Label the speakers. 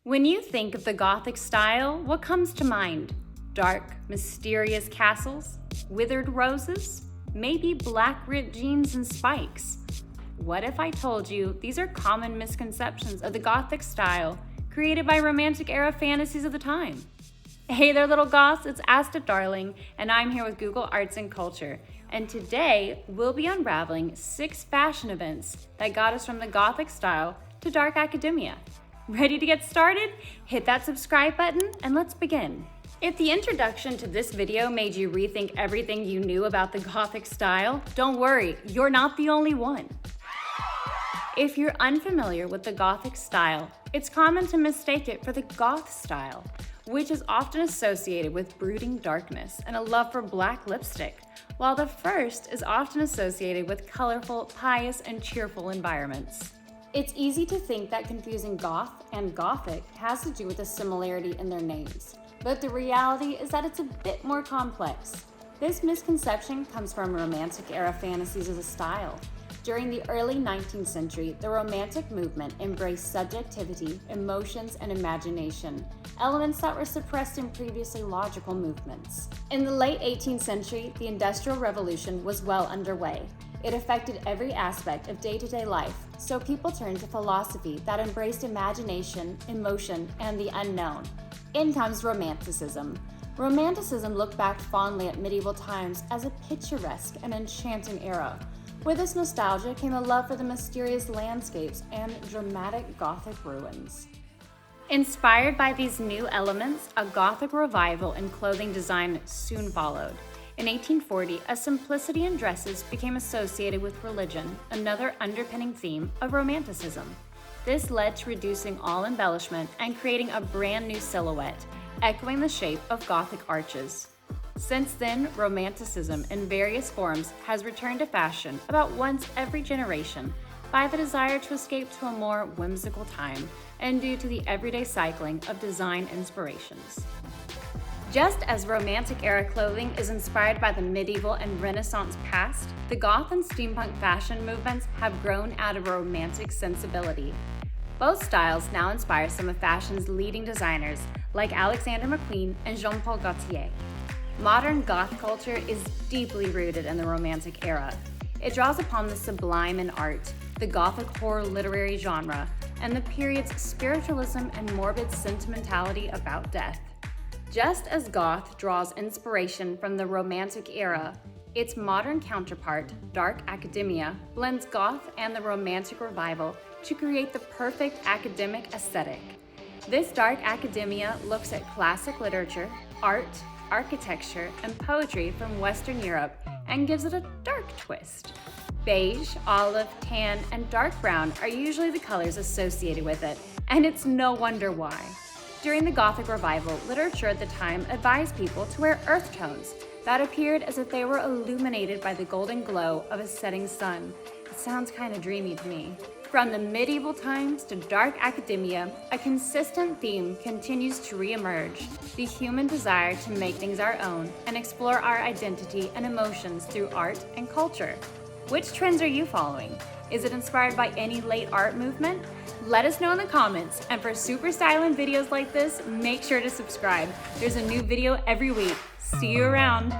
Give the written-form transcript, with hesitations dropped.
Speaker 1: When you think of the Gothic style, what comes to mind? Dark, mysterious castles? Withered roses? Maybe black ripped jeans and spikes? What if I told you these are common misconceptions of the Gothic style created by Romantic era fantasies of the time? Hey there, little goths, it's Asta Darling, and I'm here with Google Arts and Culture. And today, we'll be unraveling 6 fashion events that got us from the Gothic style to dark academia. Ready to get started? Hit that subscribe button and let's begin. If the introduction to this video made you rethink everything you knew about the Gothic style, don't worry, you're not the only one. If you're unfamiliar with the Gothic style, it's common to mistake it for the Goth style, which is often associated with brooding darkness and a love for black lipstick, while the first is often associated with colorful, pious, and cheerful environments. It's easy to think that confusing Goth and Gothic has to do with a similarity in their names, but the reality is that it's a bit more complex. This misconception comes from Romantic era fantasies as a style. During the early 19th century, the Romantic movement embraced subjectivity, emotions, and imagination, elements that were suppressed in previously logical movements. In the late 18th century, the Industrial Revolution was well underway. It affected every aspect of day-to-day life, so people turned to philosophy that embraced imagination, emotion, and the unknown. In comes Romanticism. Romanticism looked back fondly at medieval times as a picturesque and enchanting era. With this nostalgia came a love for the mysterious landscapes and dramatic Gothic ruins. Inspired by these new elements, a Gothic revival in clothing design soon followed. In 1840, a simplicity in dresses became associated with religion, another underpinning theme of Romanticism. This led to reducing all embellishment and creating a brand new silhouette, echoing the shape of Gothic arches. Since then, Romanticism in various forms has returned to fashion about once every generation by the desire to escape to a more whimsical time and due to the everyday cycling of design inspirations. Just as Romantic era clothing is inspired by the medieval and Renaissance past, the Goth and steampunk fashion movements have grown out of a Romantic sensibility. Both styles now inspire some of fashion's leading designers like Alexander McQueen and Jean-Paul Gaultier. Modern Goth culture is deeply rooted in the Romantic era. It draws upon the sublime in art, the Gothic horror literary genre, and the period's spiritualism and morbid sentimentality about death. Just as Goth draws inspiration from the Romantic era, its modern counterpart, dark academia, blends Goth and the Romantic revival to create the perfect academic aesthetic. This dark academia looks at classic literature, art, architecture, and poetry from Western Europe and gives it a dark twist. Beige, olive, tan, and dark brown are usually the colors associated with it, and it's no wonder why. During the Gothic revival, literature at the time advised people to wear earth tones that appeared as if they were illuminated by the golden glow of a setting sun. It sounds kind of dreamy to me. From the medieval times to dark academia, a consistent theme continues to re-emerge: the human desire to make things our own and explore our identity and emotions through art and culture. Which trends are you following? Is it inspired by any late art movement? Let us know in the comments, and for super styling videos like this, make sure to subscribe. There's a new video every week. See you around.